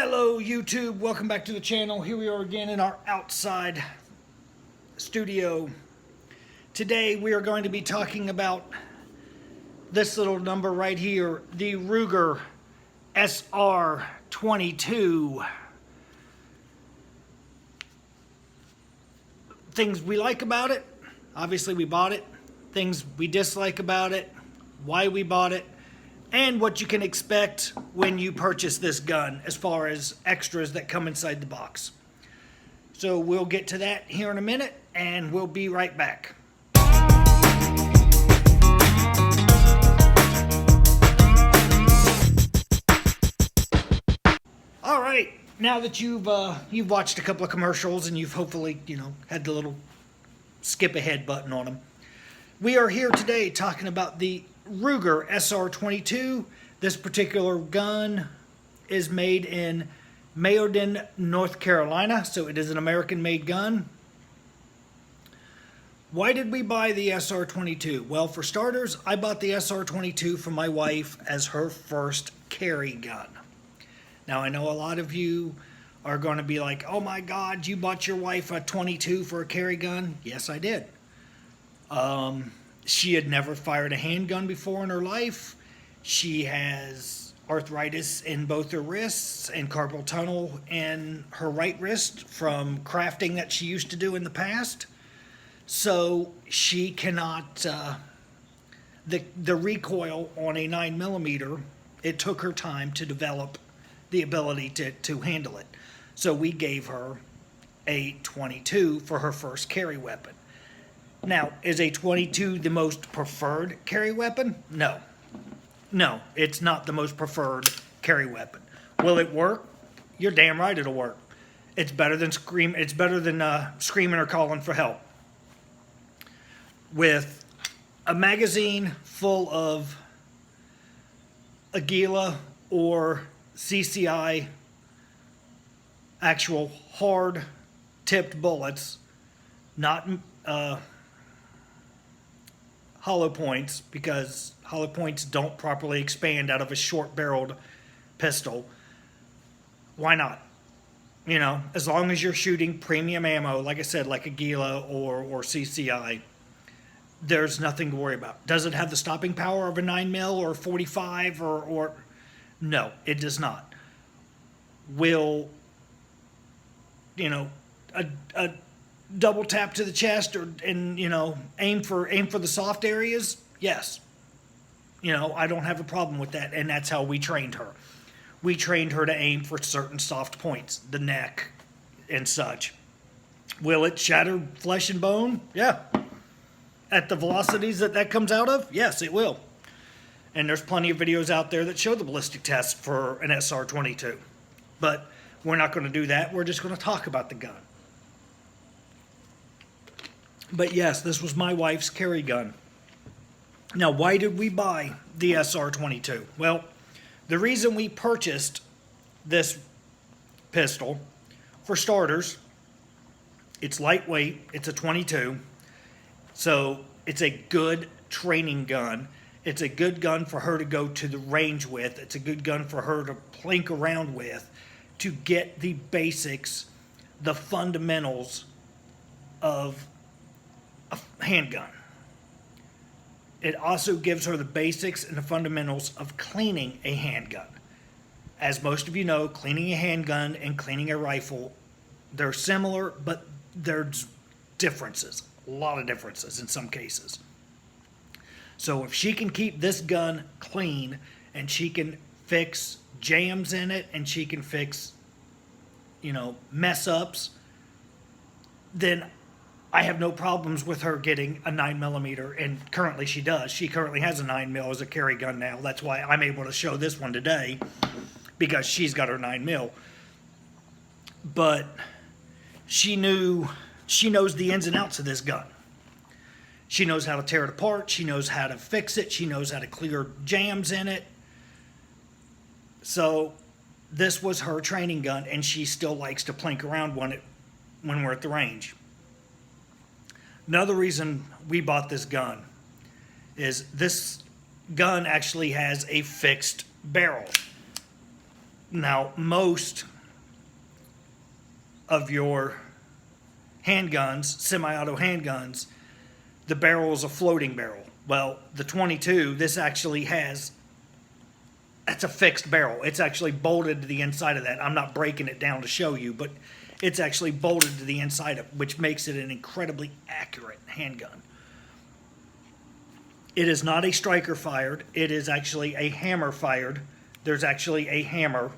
Hello YouTube, welcome back to the channel. Here we are again in our outside studio. Today we are going to be talking about this little number right here, the Ruger SR22. Things we like about it, obviously we bought it. Things we dislike about it, why we bought it, and what you can expect when you purchase this gun as far as extras that come inside the box. So we'll get to that here in a minute and we'll be right back. All right, now that you've watched a couple of commercials and you've hopefully, had the little skip ahead button on them, we are here today talking about the Ruger SR22. This particular gun is made in Mayodan, North Carolina, so it is an American-made gun. Why did we buy the SR22? Well, for starters, I bought the SR22 for my wife as her first carry gun. Now, I know a lot of you are going to be like, oh my God, you bought your wife a 22 for a carry gun? Yes, I did. She had never fired a handgun before in her life. She has arthritis in both her wrists and carpal tunnel in her right wrist from crafting that she used to do in the past. So she cannot, the recoil on a 9mm, it took her time to develop the ability to handle it. So we gave her a 22 for her first carry weapon. Now, is a 22 the most preferred carry weapon? No. No, it's not the most preferred carry weapon. Will it work? You're damn right it'll work. It's better than screaming or calling for help. With a magazine full of Aguila or CCI actual hard tipped bullets, not hollow points, because hollow points don't properly expand out of a short barreled pistol. Why not? As long as you're shooting premium ammo, like I said, like Aguila or CCI, there's nothing to worry about. Does it have the stopping power of a 9mm or 45 or no, it does not. Will a double tap to the chest and aim for the soft areas? Yes. I don't have a problem with that, and that's how we trained her. We trained her to aim for certain soft points, the neck and such. Will it shatter flesh and bone? Yeah. At the velocities that comes out of? Yes, it will. And there's plenty of videos out there that show the ballistic test for an SR22. But we're not going to do that. We're just going to talk about the gun. But yes, this was my wife's carry gun. Now, why did we buy the SR22? Well, the reason we purchased this pistol, for starters, it's lightweight, it's a 22, so it's a good training gun. It's a good gun for her to go to the range with. It's a good gun for her to plink around with, to get the basics, the fundamentals of a handgun. It also gives her the basics and the fundamentals of cleaning a handgun. As most of you know, cleaning a handgun and cleaning a rifle, they're similar, but there's differences. A lot of differences in some cases. So if she can keep this gun clean and she can fix jams in it and she can fix, mess ups, then I have no problems with her getting a 9mm, and currently she does. She currently has a 9mm as a carry gun now. That's why I'm able to show this one today, because she's got her 9mm. But she knows the ins and outs of this gun. She knows how to tear it apart. She knows how to fix it. She knows how to clear jams in it. So this was her training gun, and she still likes to plink around when we're at the range. Another reason we bought this gun is this gun actually has a fixed barrel. Now, most of your handguns, semi-auto handguns, the barrel is a floating barrel. Well, the 22, this actually has, that's a fixed barrel. It's actually bolted to the inside of that. I'm not breaking it down to show you, but it's actually bolted to the inside of it, which makes it an incredibly accurate handgun. It is not a striker fired. It is actually a hammer fired. There's actually a hammer.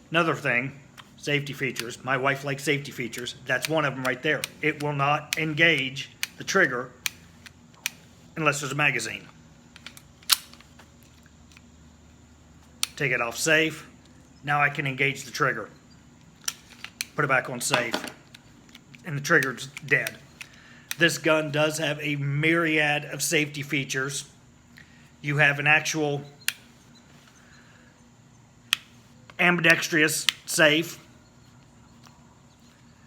Another thing, safety features. My wife likes safety features. That's one of them right there. It will not engage the trigger unless there's a magazine. Take it off safe. Now I can engage the trigger. Put it back on safe. And the trigger's dead. This gun does have a myriad of safety features. You have an actual ambidextrous safe.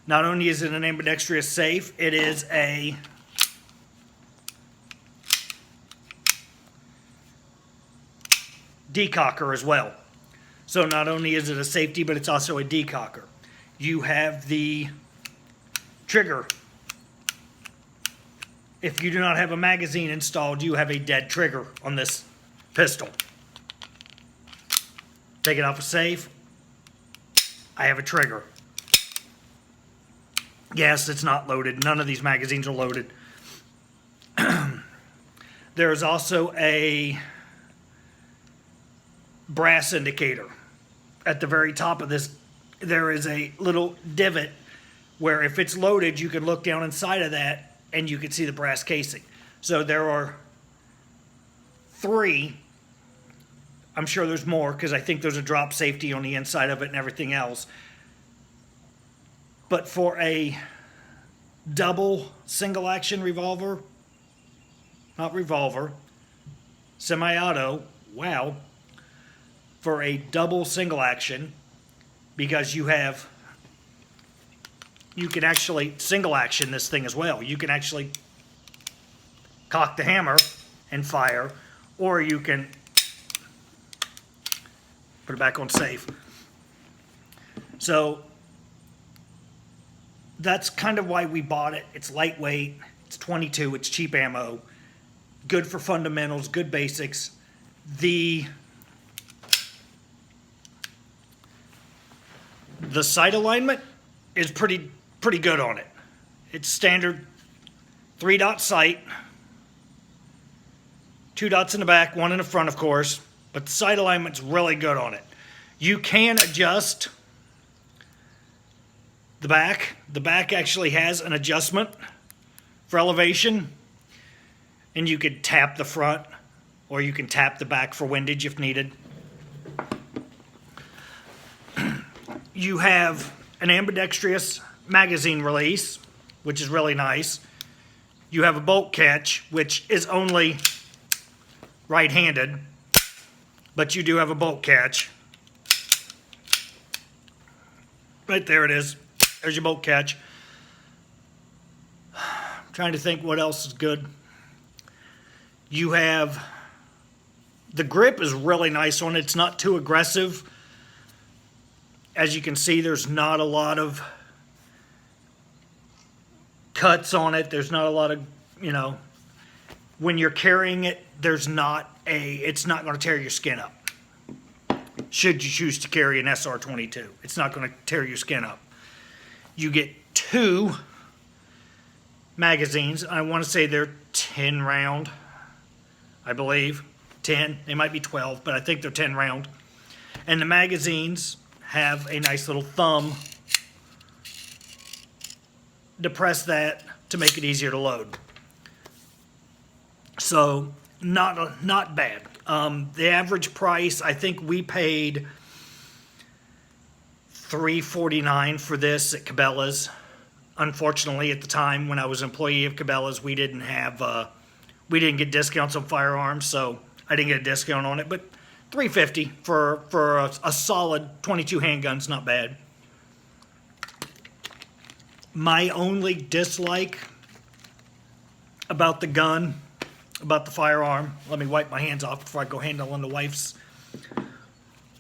Not only is it an ambidextrous safe, it is a decocker as well. So not only is it a safety, but it's also a decocker. You have the trigger. If you do not have a magazine installed, you have a dead trigger on this pistol. Take it off a safe. I have a trigger. Yes, it's not loaded. None of these magazines are loaded. There is also a brass indicator. At the very top of this, there is a little divot where if it's loaded, you can look down inside of that and you can see the brass casing. So there are 3. I'm sure there's more because I think there's a drop safety on the inside of it and everything else. But for a double single action revolver, not revolver, semi-auto, wow, for a double single action, because you can actually single action this thing as well. You can actually cock the hammer and fire, or you can put it back on safe. So that's kind of why we bought it. It's lightweight, it's 22, it's cheap ammo, good for fundamentals, good basics. The sight alignment is pretty good on it. It's standard 3-dot sight, 2 dots in the back, 1 in the front, of course, but the sight alignment's really good on it. You can adjust the back. The back actually has an adjustment for elevation, and you could tap the front or you can tap the back for windage if needed. You have an ambidextrous magazine release, which is really nice. You have a bolt catch, which is only right-handed, but you do have a bolt catch. Right there it is. There's your bolt catch. I'm trying to think what else is good. You have, the grip is really nice on it. It's not too aggressive. As you can see, there's not a lot of cuts on it. There's not a lot of, when you're carrying it, it's not going to tear your skin up. Should you choose to carry an SR22, it's not going to tear your skin up. You get 2 magazines. I want to say they're 10 round, I believe. 10. They might be 12, but I think they're 10 round. And the magazines have a nice little thumb to press that to make it easier to load. So not bad. The average price, I think we paid $349 for this at Cabela's. Unfortunately, at the time when I was an employee of Cabela's, we didn't get discounts on firearms, so I didn't get a discount on it. But $350 for a solid 22 handgun's not bad. My only dislike about the gun, about the firearm, let me wipe my hands off before I go handle on the wife's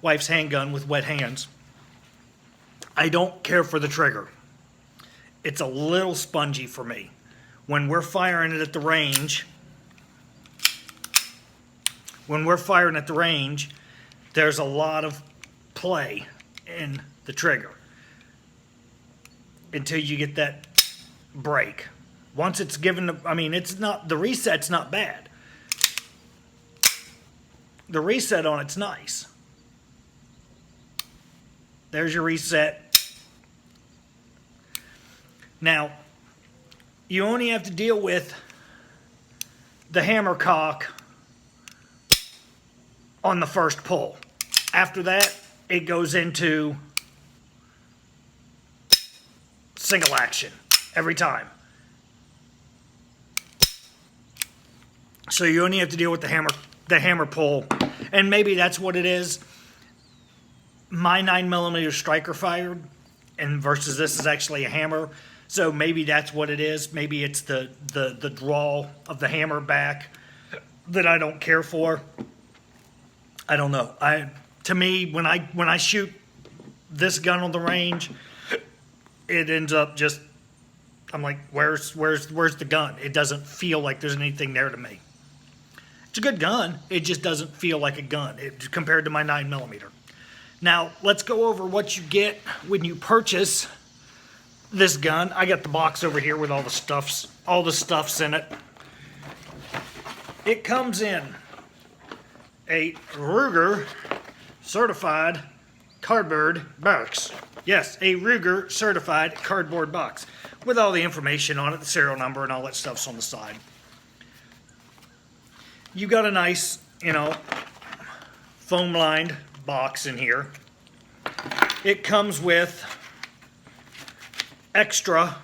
wife's handgun with wet hands. I don't care for the trigger. It's a little spongy for me. When we're firing it at the range, there's a lot of play in the trigger until you get that break. Once it's given, the reset's not bad. The reset on it's nice. There's your reset. Now, you only have to deal with the hammer cock on the first pull. After that, it goes into single action every time. So you only have to deal with the hammer pull, and maybe that's what it is. My 9mm striker fired, and versus this is actually a hammer, so maybe that's what it is. Maybe it's the draw of the hammer back that I don't care for. I don't know. To me, when I shoot this gun on the range, it ends up just, I'm like, where's the gun? It doesn't feel like there's anything there to me. It's a good gun. It just doesn't feel like a gun compared to my 9mm. Now, let's go over what you get when you purchase this gun. I got the box over here with all the stuffs in it. It comes in a Ruger certified cardboard box. Yes, a Ruger certified cardboard box with all the information on it, the serial number and all that stuff's on the side. You got a nice, foam lined box in here. It comes with extra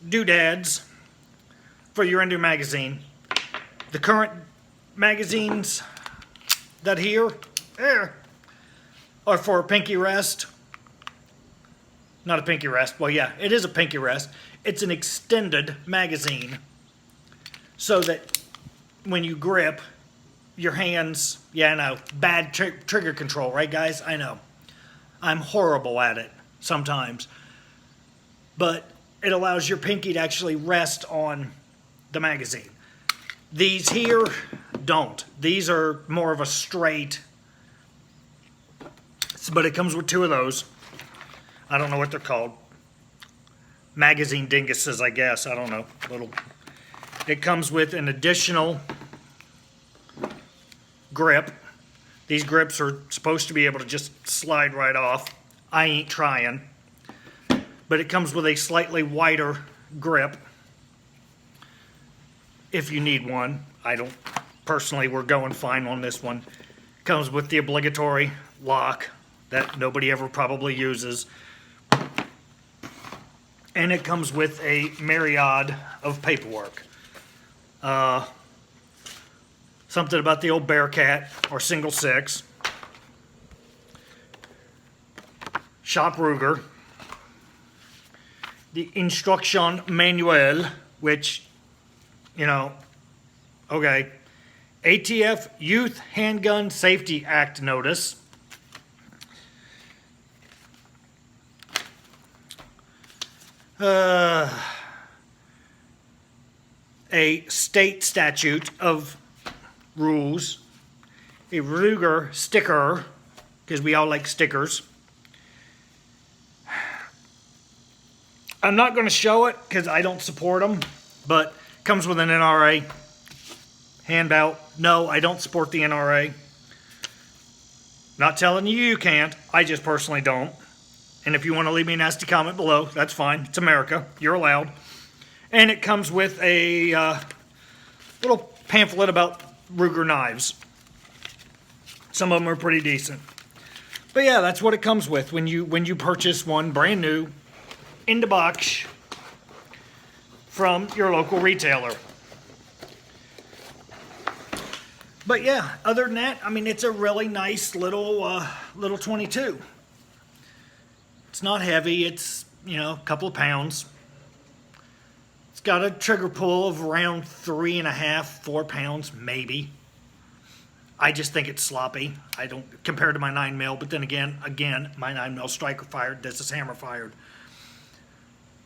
doodads for your Handgun magazine. The current magazines that are for a pinky rest. Not a pinky rest. Well, yeah, it is a pinky rest. It's an extended magazine so that when you grip, your hands, yeah, I know, bad trigger control, right, guys? I know. I'm horrible at it sometimes. But it allows your pinky to actually rest on the magazine. These here don't. These are more of a straight, but it comes with two of those. I don't know what they're called. Magazine dinguses, I guess. I don't know. It comes with an additional grip. These grips are supposed to be able to just slide right off. I ain't trying. But it comes with a slightly wider grip if you need one. I don't. Personally, we're going fine on this one. Comes with the obligatory lock that nobody ever probably uses. And it comes with a myriad of paperwork. Something about the old Bearcat or single six. Shop Ruger. The instruction manual, which, okay. ATF Youth Handgun Safety Act notice. A state statute of rules. A Ruger sticker, because we all like stickers. I'm not going to show it because I don't support them, but comes with an NRA handbelt. No, I don't support the NRA. Not telling you you can't. I just personally don't. And if you want to leave me a nasty comment below, that's fine. It's America. You're allowed. And it comes with a little pamphlet about Ruger knives. Some of them are pretty decent. But yeah, that's what it comes with when you purchase one brand new in the box from your local retailer. But yeah, other than that, it's a really nice little 22. It's not heavy. It's, a couple of pounds. It's got a trigger pull of around 3.5, 4 pounds, maybe. I just think it's sloppy. I don't, compared to my 9mm, but then again, my 9mm striker fired, this is hammer fired.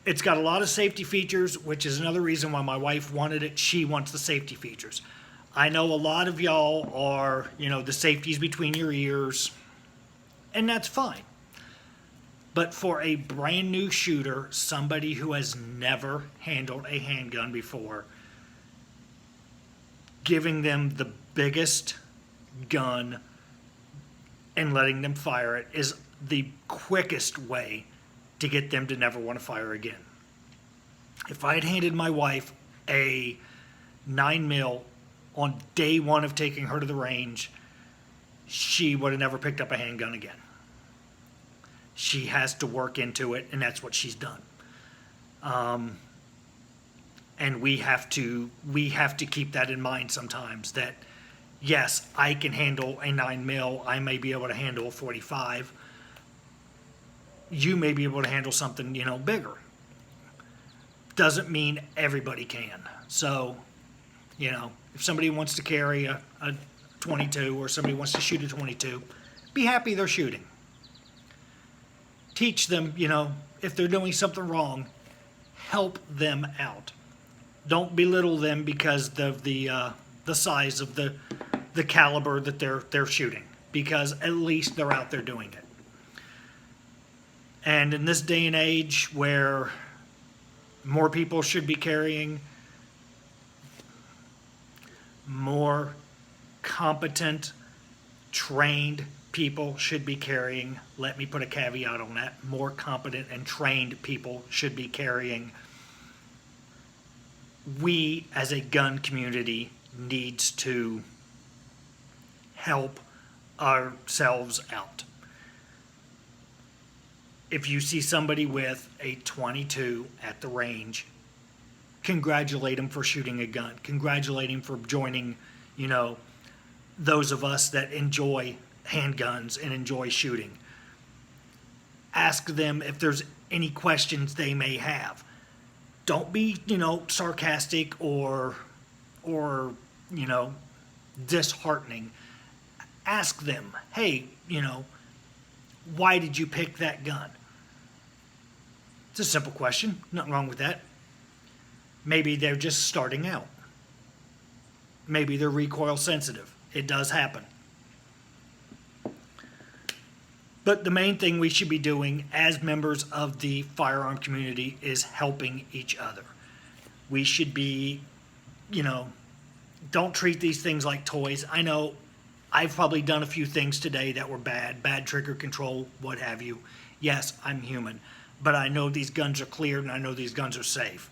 It's got a lot of safety features, which is another reason why my wife wanted it. She wants the safety features. I know a lot of y'all are, the safety's between your ears, and that's fine. But for a brand new shooter, somebody who has never handled a handgun before, giving them the biggest gun and letting them fire it is the quickest way to get them to never want to fire again. If I had handed my wife a 9mm on day one of taking her to the range, she would have never picked up a handgun again. She has to work into it, and that's what she's done. And we have to keep that in mind sometimes, that yes, I can handle a 9mm. I may be able to handle a 45. You may be able to handle something, bigger. Doesn't mean everybody can. So, if somebody wants to carry a 22 or somebody wants to shoot a 22, be happy they're shooting. Teach them, if they're doing something wrong, help them out. Don't belittle them because of the size of the caliber that they're shooting, because at least they're out there doing it. And in this day and age where more people should be carrying, more competent, trained people should be carrying. Let me put a caveat on that. More competent and trained people should be carrying. We, as a gun community, needs to help ourselves out. If you see somebody with a 22 at the range, congratulate them for shooting a gun. Congratulate them for joining, those of us that enjoy handguns and enjoy shooting. Ask them if there's any questions they may have. Don't be, sarcastic or disheartening. Ask them, hey, why did you pick that gun? It's a simple question. Nothing wrong with that. Maybe they're just starting out. Maybe they're recoil sensitive. It does happen. But the main thing we should be doing as members of the firearm community is helping each other. We should be, don't treat these things like toys. I know I've probably done a few things today that were bad trigger control, what have you. Yes, I'm human, but I know these guns are cleared and I know these guns are safe.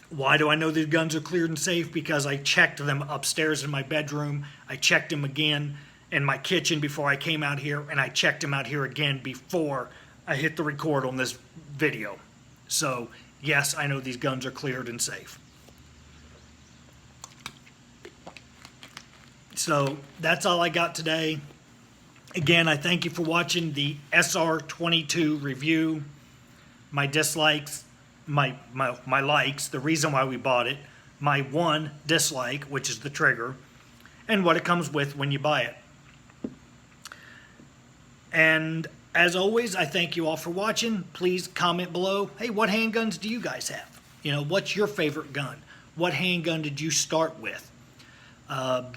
Why do I know these guns are cleared and safe? Because I checked them upstairs in my bedroom. I checked them again in my kitchen before I came out here, and I checked them out here again before I hit the record on this video. So, yes, I know these guns are cleared and safe. So, that's all I got today. Again, I thank you for watching the SR22 review. My dislikes, my likes, the reason why we bought it, my one dislike, which is the trigger, and what it comes with when you buy it. And as always, I thank you all for watching. Please comment below. Hey, what handguns do you guys have? What's your favorite gun? What handgun did you start with?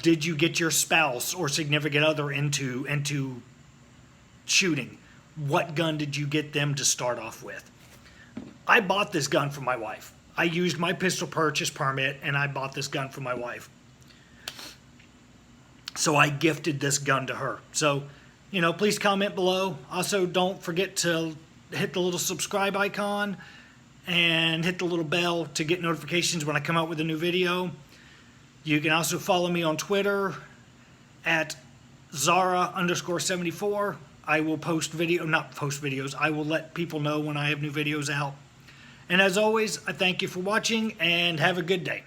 Did you get your spouse or significant other into shooting? What gun did you get them to start off with? I bought this gun for my wife. I used my pistol purchase permit and I bought this gun for my wife. So I gifted this gun to her. So, please comment below. Also, don't forget to hit the little subscribe icon and hit the little bell to get notifications when I come out with a new video. You can also follow me on Twitter at Zara_74. I will I will let people know when I have new videos out. And as always, I thank you for watching and have a good day.